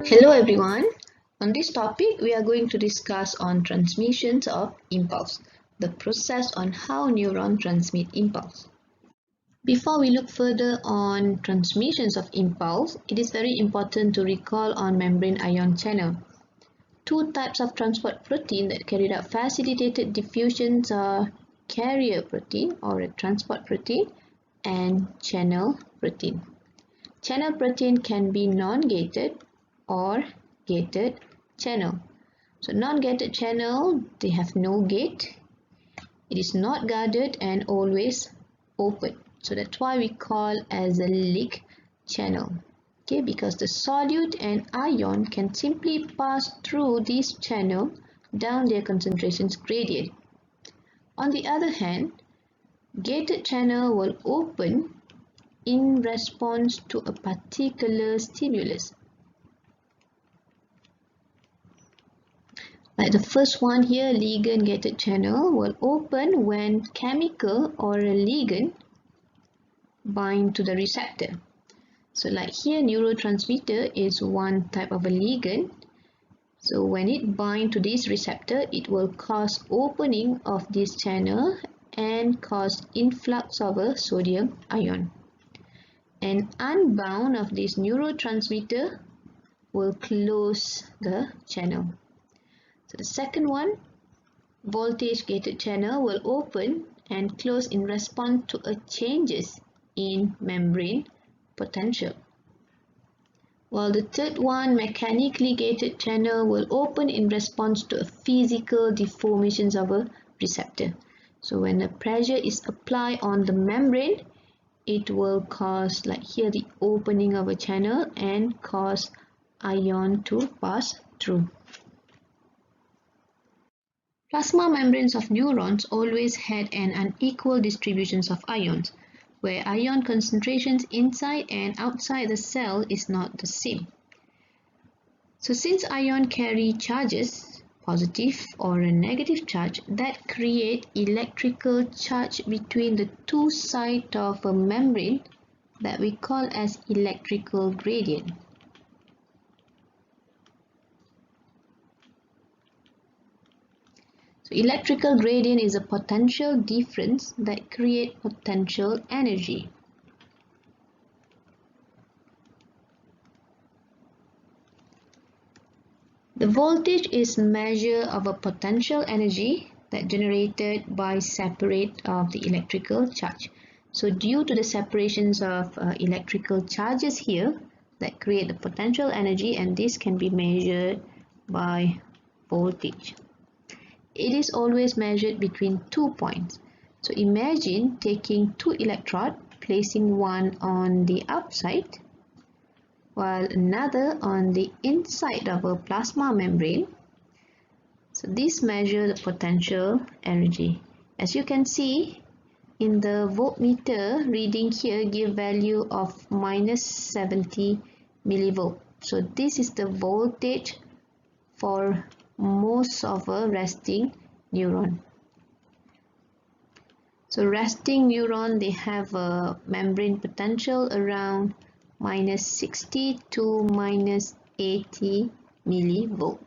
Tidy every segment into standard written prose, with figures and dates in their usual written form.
Hello everyone. On this topic, we are going to discuss on transmissions of impulse, the process on how neurons transmit impulse. Before we look further on transmissions of impulse, it is very important to recall on membrane ion channel. Two types of transport protein that carried out facilitated diffusions are carrier protein or a transport protein and channel protein. Channel protein can be non-gated or gated channel. So non-gated channel, they have no gate. It is not guarded and always open. So that's why we call as a leak channel. Okay, because the solute and ion can simply pass through this channel down their concentrations gradient. On the other hand, gated channel will open in response to a particular stimulus. Like the first one here, ligand-gated channel will open when chemical or a ligand bind to the receptor. So like here, neurotransmitter is one type of a ligand. So when it binds to this receptor, it will cause opening of this channel and cause influx of a sodium ion. And unbound of this neurotransmitter will close the channel. So the second one, voltage-gated channel will open and close in response to a changes in membrane potential. While the third one, mechanically gated channel, will open in response to a physical deformations of a receptor. So when the pressure is applied on the membrane, it will cause, like here, the opening of a channel and cause ion to pass through. Plasma membranes of neurons always had an unequal distribution of ions, where ion concentrations inside and outside the cell is not the same. So since ions carry charges, positive or a negative charge, that create electrical charge between the two sides of a membrane that we call as electrical gradient. So electrical gradient is a potential difference that creates potential energy. The voltage is measure of a potential energy that generated by separate of the electrical charge. So due to the separations of electrical charges here that create the potential energy, and this can be measured by voltage. It is always measured between 2 points. So imagine taking two electrodes, placing one on the outside while another on the inside of a plasma membrane. So this measures the potential energy. As you can see, in the voltmeter reading here give value of -70 millivolt. So this is the voltage for most of a resting neuron. So resting neuron, they have a membrane potential around -60 to -80 millivolt.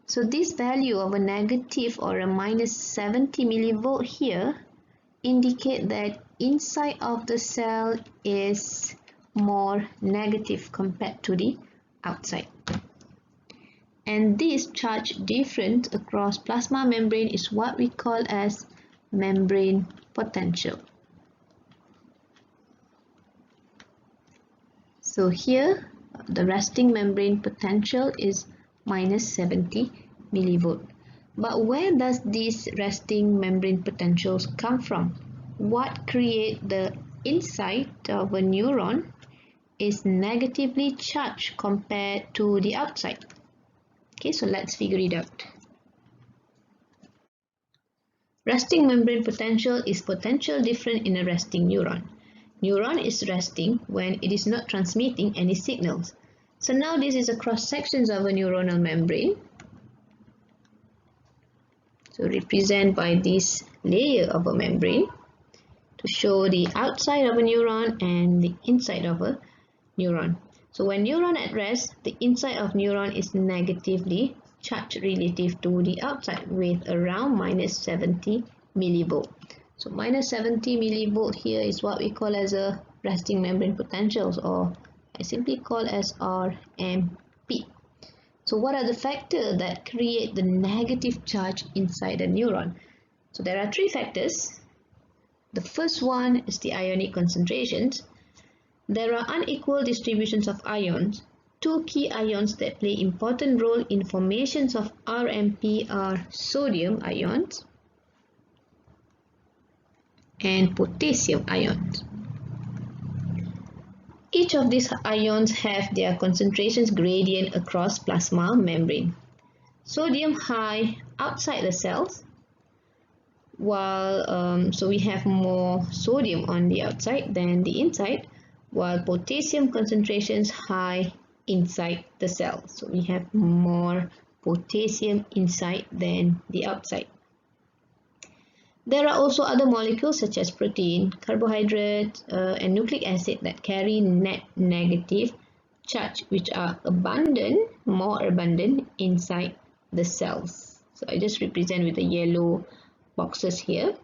So this value of a negative or a -70 millivolt here indicate that inside of the cell is more negative compared to the outside. And this charge difference across plasma membrane is what we call as membrane potential. So here, the resting membrane potential is -70 millivolt. But where does these resting membrane potentials come from? What creates the inside of a neuron is negatively charged compared to the outside. Okay, so let's figure it out. Resting membrane potential is potential difference in a resting neuron. Neuron is resting when it is not transmitting any signals. So now this is a cross section of a neuronal membrane. So represent by this layer of a membrane to show the outside of a neuron and the inside of a neuron. So when neuron at rest, the inside of neuron is negatively charged relative to the outside with around minus 70 millivolt. So minus 70 millivolt here is what we call as a resting membrane potentials, or I simply call as RMP. So what are the factors that create the negative charge inside the neuron? So there are three factors. The first one is the ionic concentrations. There are unequal distributions of ions. Two key ions that play important role in formations of RMP are sodium ions and potassium ions. Each of these ions have their concentrations gradient across plasma membrane. Sodium high outside the cells, while so we have more sodium on the outside than the inside, while potassium concentrations high inside the cell. So we have more potassium inside than the outside. There are also other molecules such as protein, carbohydrates, and nucleic acid that carry net negative charge, which are more abundant inside the cells. So I just represent with the yellow boxes here.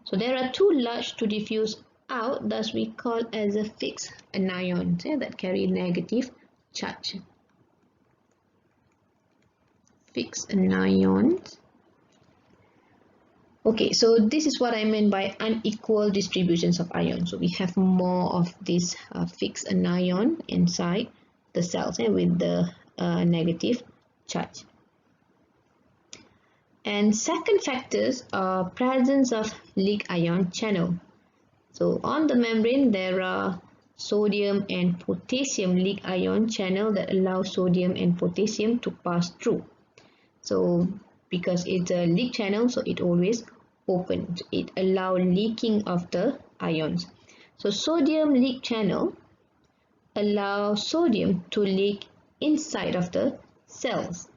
So there are too large to diffuse out, thus we call as a fixed anions that carry negative charge. Fixed anions. Okay, so this is what I meant by unequal distributions of ions. So we have more of this fixed anion inside the cells with the negative charge. And second factors are presence of leak ion channel. So on the membrane there are sodium and potassium leak ion channel that allow sodium and potassium to pass through. So because it's a leak channel, so it always opens. It allows leaking of the ions. So sodium leak channel allows sodium to leak inside of the cells.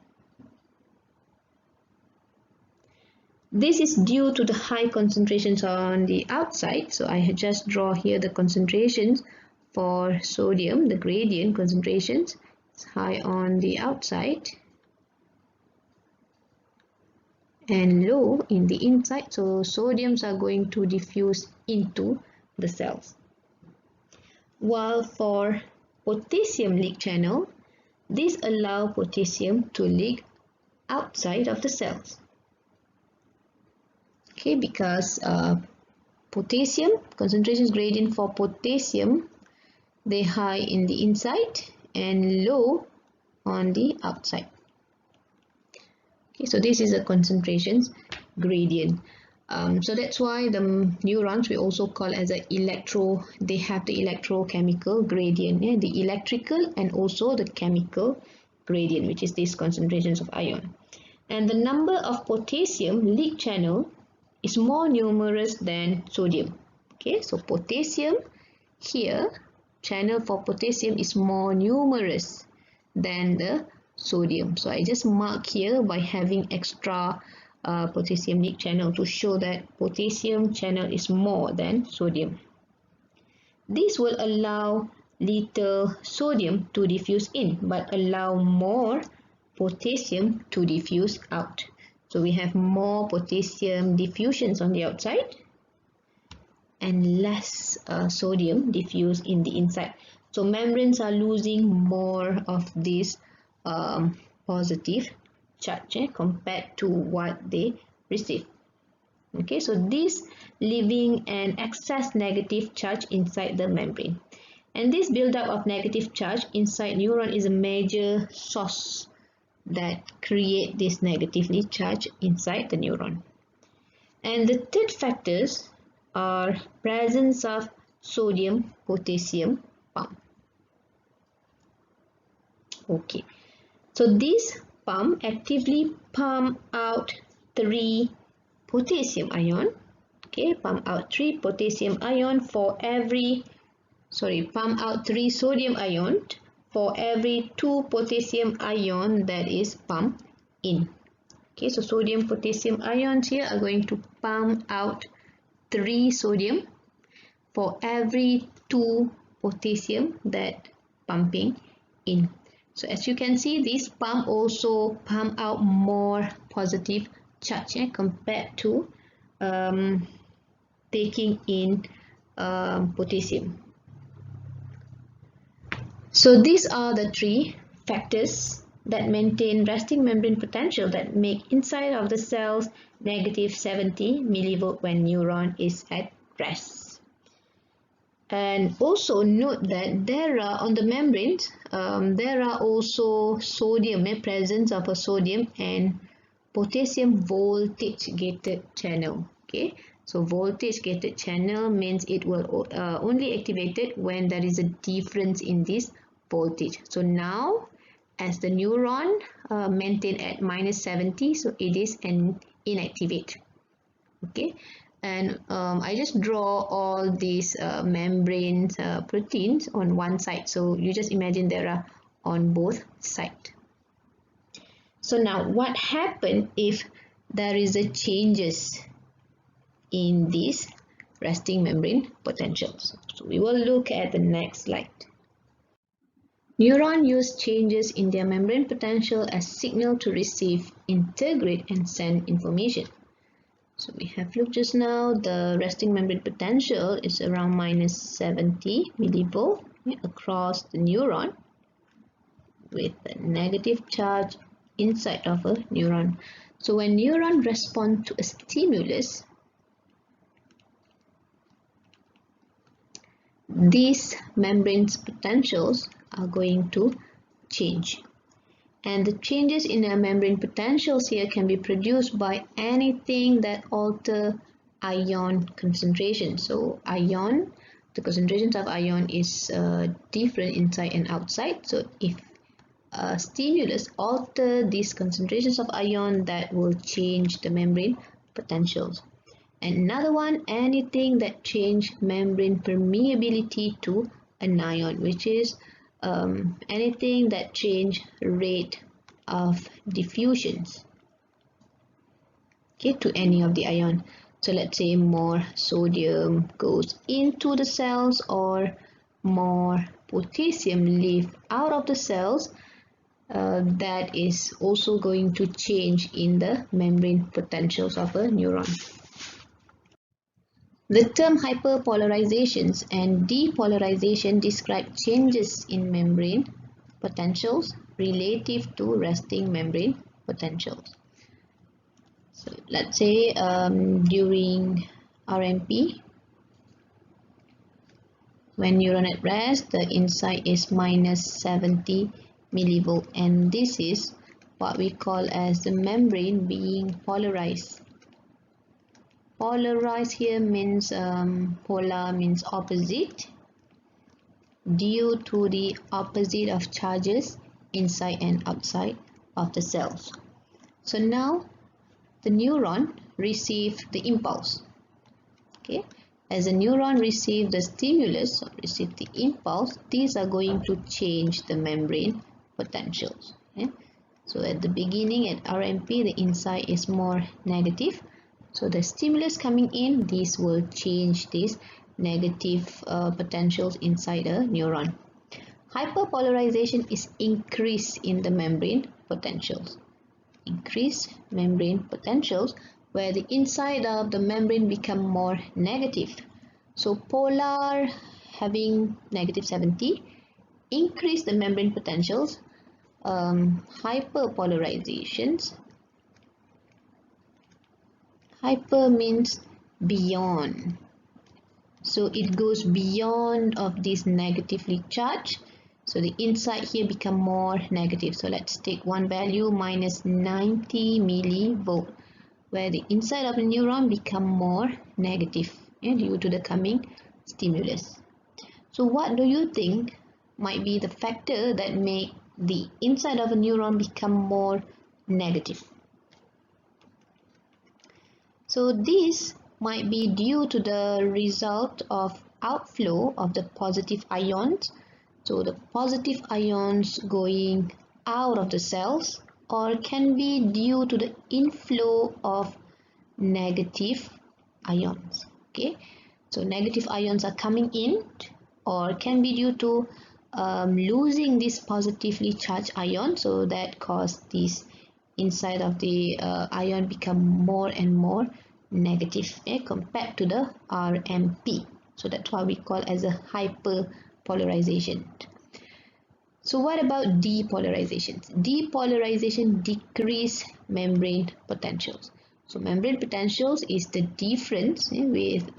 This is due to the high concentrations on the outside. So I just draw here the concentrations for sodium, the gradient concentrations. It's high on the outside and low in the inside. So sodiums are going to diffuse into the cells. While for potassium leak channel, this allows potassium to leak outside of the cells. Okay, because potassium concentrations gradient for potassium, they high in the inside and low on the outside. Okay, so this is a concentrations gradient. So that's why the neurons we also call as they have the electrochemical gradient, the electrical and also the chemical gradient, which is these concentrations of ion. And the number of potassium leak channel is more numerous than sodium. Okay, so potassium here, channel for potassium is more numerous than the sodium. So I just mark here by having extra potassium leak channel to show that potassium channel is more than sodium. This will allow little sodium to diffuse in, but allow more potassium to diffuse out. So we have more potassium diffusions on the outside and less sodium diffuse in the inside. So membranes are losing more of this positive charge compared to what they receive. Okay, so this leaving an excess negative charge inside the membrane. And this buildup of negative charge inside neuron is a major source that create this negatively charged inside the neuron. And the third factors are presence of sodium potassium pump. Okay, so this pump actively pump out 3 potassium ion. Okay, pump out 3 potassium ion for every pump out 3 sodium ion for every 2 potassium ion that is pumped in. Okay, so sodium potassium ions here are going to pump out 3 sodium for every 2 potassium that pumping in. So as you can see, this pump also pump out more positive charge compared to taking in potassium. So these are the three factors that maintain resting membrane potential that make inside of the cells negative 70 millivolt when neuron is at rest. And also note that there are on the membranes, there are also sodium, presence of a sodium and potassium voltage gated channel. Okay, so voltage gated channel means it will only activated when there is a difference in this voltage. So now as the neuron maintained at minus 70, so it is an inactivate. Okay, and I just draw all these membrane proteins on one side, so you just imagine there are on both sides. So now what happens if there is a changes in these resting membrane potentials? So we will look at the next slide. Neurons use changes in their membrane potential as signal to receive, integrate and send information. So we have looked just now, the resting membrane potential is around minus 70 millivolt across the neuron with a negative charge inside of a neuron. So when neuron respond to a stimulus, these membrane potentials are going to change. And the changes in the membrane potentials here can be produced by anything that alter ion concentration. So ion, the concentrations of ion is different inside and outside. So if a stimulus alter these concentrations of ion, that will change the membrane potentials. And another one, anything that change membrane permeability to an ion, which is anything that change rate of diffusions, okay, to any of the ion. So let's say more sodium goes into the cells or more potassium leave out of the cells, that is also going to change in the membrane potentials of a neuron. The term hyperpolarizations and depolarization describe changes in membrane potentials relative to resting membrane potentials. So let's say during RMP, when neuron at rest, the inside is minus 70 millivolt, and this is what we call as the membrane being polarized. Polarized here means polar means opposite, due to the opposite of charges inside and outside of the cells. So now the neuron receive the impulse. Okay, as the neuron receive the stimulus or receive the impulse, these are going to change the membrane potentials. Okay? So at the beginning at RMP, the inside is more negative. So the stimulus coming in, this will change these negative potentials inside a neuron. Hyperpolarization is increase in the membrane potentials. Increase membrane potentials where the inside of the membrane become more negative. So polar having negative 70, increase the membrane potentials. Hyperpolarizations. Hyper means beyond. So it goes beyond of this negatively charged. So the inside here become more negative. So let's take one value, minus 90 millivolt, where the inside of the neuron become more negative due to the coming stimulus. So what do you think might be the factor that make the inside of a neuron become more negative? So this might be due to the result of outflow of the positive ions. So the positive ions going out of the cells, or can be due to the inflow of negative ions. Okay, so negative ions are coming in, or can be due to losing this positively charged ion, so that caused this inside of the ion become more and more negative compared to the RMP. So that's why we call as a hyperpolarization. So what about depolarization? Depolarization decrease membrane potentials. So membrane potentials is the difference with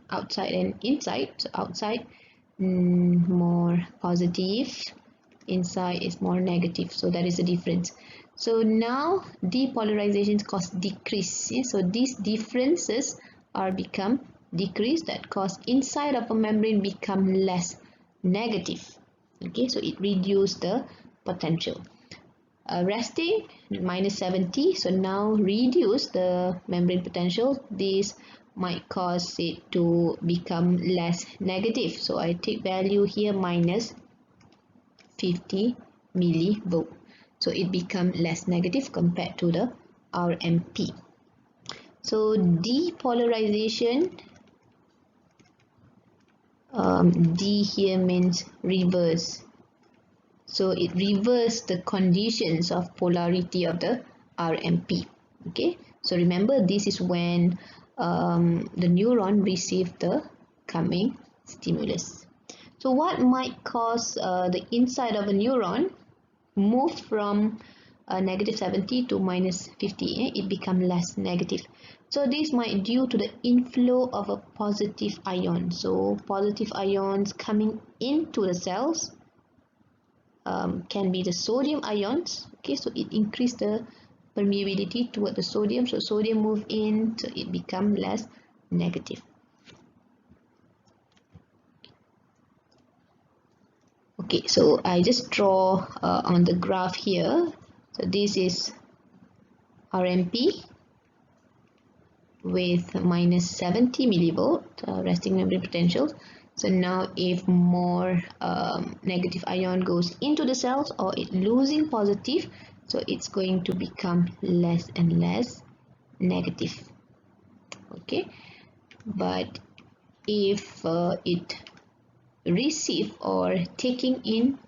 outside and inside. So outside more positive, inside is more negative. So that is the difference. So now depolarizations cause decrease. So these differences are become decreased, that cause inside of a membrane become less negative. Okay, so it reduced the potential. Resting minus 70, so now reduce the membrane potential. This might cause it to become less negative. So I take value here minus 50 millivolt. So it become less negative compared to the RMP. So depolarization, D here means reverse. So it reverses the conditions of polarity of the RMP. Okay, so remember this is when the neuron receives the coming stimulus. So what might cause the inside of a neuron move from negative 70 to minus 50? It becomes less negative. So this might due to the inflow of a positive ion. So positive ions coming into the cells can be the sodium ions. Okay, so it increase the permeability toward the sodium. So sodium move in, so it become less negative. Okay, so I just draw on the graph here. So this is RMP with minus 70 millivolt resting membrane potential. So now if more negative ion goes into the cells or it losing positive, so it's going to become less and less negative. Okay, but if it receive or taking in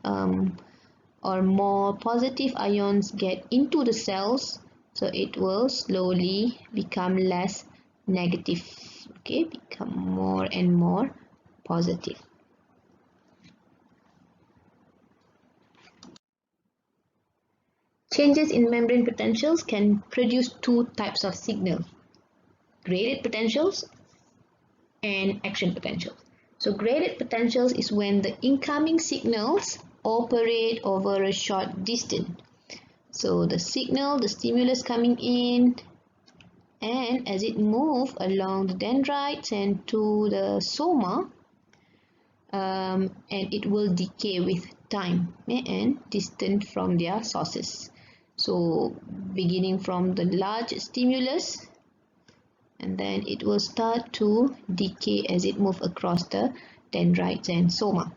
or more positive ions get into the cells, so it will slowly become less negative. Okay, become more and more positive. Changes in membrane potentials can produce two types of signal: graded potentials and action potentials. So graded potentials is when the incoming signals operate over a short distance. So the signal, the stimulus coming in, and as it moves along the dendrites and to the soma, and it will decay with time and distant from their sources. So beginning from the large stimulus, and then it will start to decay as it moves across the dendrites and soma.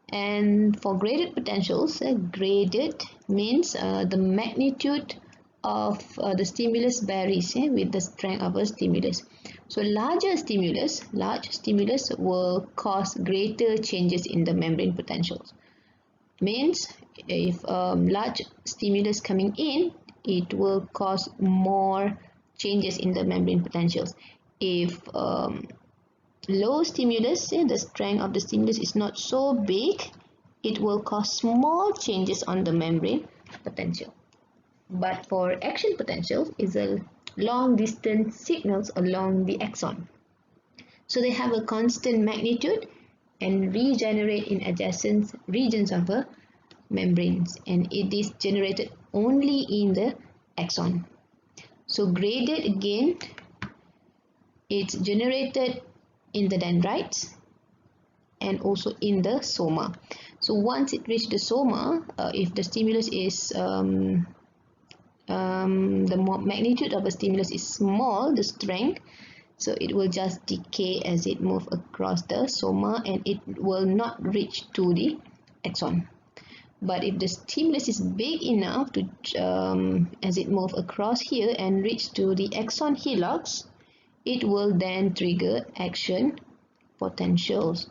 And for graded potentials, graded means the magnitude of the stimulus varies with the strength of a stimulus. So large stimulus will cause greater changes in the membrane potentials. Means if large stimulus coming in, it will cause more changes in the membrane potentials. If low stimulus, the strength of the stimulus is not so big, it will cause small changes on the membrane potential. But for action potential is a long distance signals along the axon. So they have a constant magnitude and regenerate in adjacent regions of the membranes, and it is generated only in the axon. So graded again, it's generated in the dendrites and also in the soma. So once it reaches the soma, if the stimulus is the magnitude of the stimulus is small, the strength, so it will just decay as it moves across the soma and it will not reach to the axon. But if the stimulus is big enough to as it moves across here and reach to the axon helix, it will then trigger action potentials.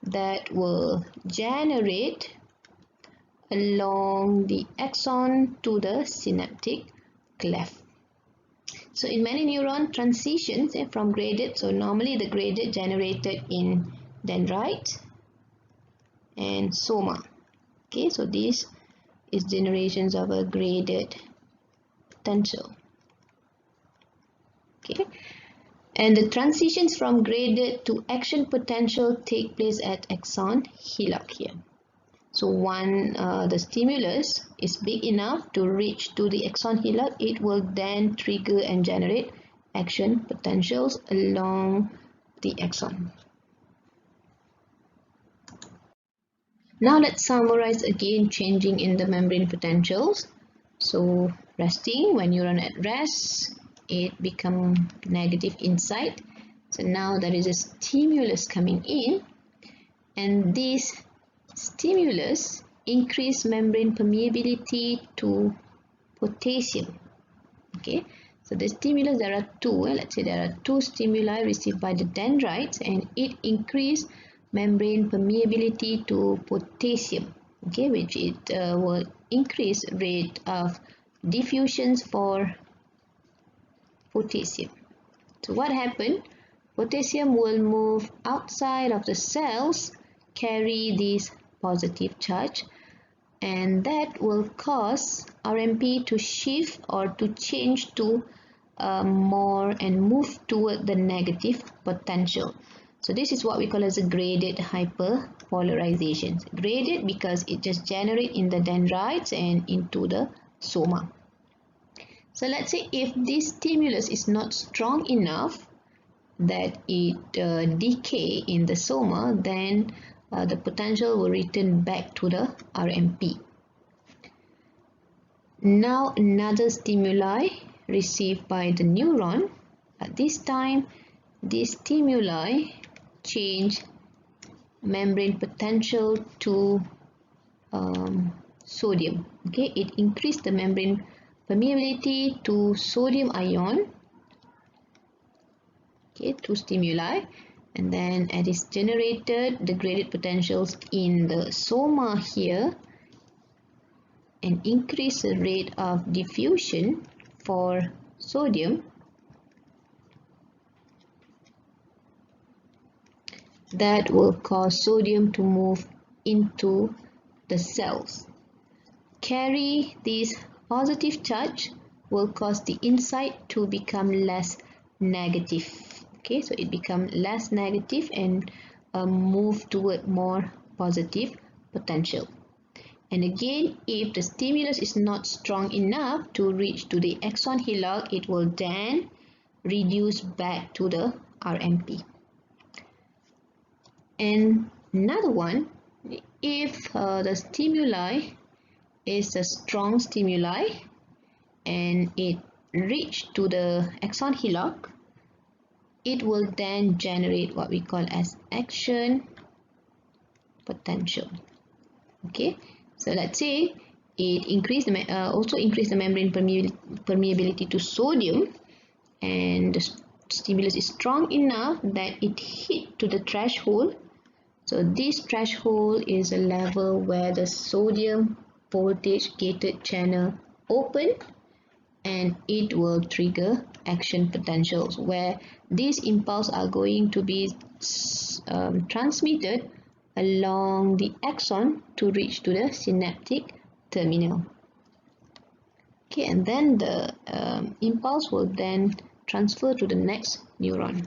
that will generate along the axon to the synaptic cleft. So in many neuron transitions from graded, so normally the graded generated in dendrite and soma. Okay, so this is generations of a graded potential. Okay, and the transitions from graded to action potential take place at axon hillock here. So the stimulus is big enough to reach to the axon hillock, it will then trigger and generate action potentials along the axon. Now let's summarize again changing in the membrane potentials. So resting, when neuron at rest, it becomes negative inside. So now there is a stimulus coming in, and this stimulus increase membrane permeability to potassium. Okay, so the stimulus, there are two. Let's say there are two stimuli received by the dendrites, and it increase membrane permeability to potassium. Okay, which it will increase rate of diffusions for potassium. So what happened? Potassium will move outside of the cells, carry this positive charge, and that will cause RMP to shift or to change to more and move toward the negative potential. So this is what we call as a graded hyperpolarization. Graded because it just generates in the dendrites and into the soma. So let's say if this stimulus is not strong enough that it decay in the soma, then the potential will return back to the RMP. Now another stimuli received by the neuron. At this time, this stimuli change membrane potential to sodium. Okay, it increased the membrane permeability to sodium ion. Okay, two stimuli, and then it is generated the graded potentials in the soma here and increase the rate of diffusion for sodium. That will cause sodium to move into the cells. Carry this positive charge will cause the inside to become less negative. Okay, so it becomes less negative and move toward more positive potential. And again, if the stimulus is not strong enough to reach to the axon hillock, it will then reduce back to the RMP. And another one, if the stimuli is a strong stimuli and it reach to the axon hillock, it will then generate what we call as action potential. Okay, so let's say it also increase the membrane permeability to sodium, and the stimulus is strong enough that it hit to the threshold. So this threshold is a level where the sodium voltage gated channel open, and it will trigger action potentials where these impulses are going to be transmitted along the axon to reach to the synaptic terminal. Okay, and then the impulse will then transfer to the next neuron.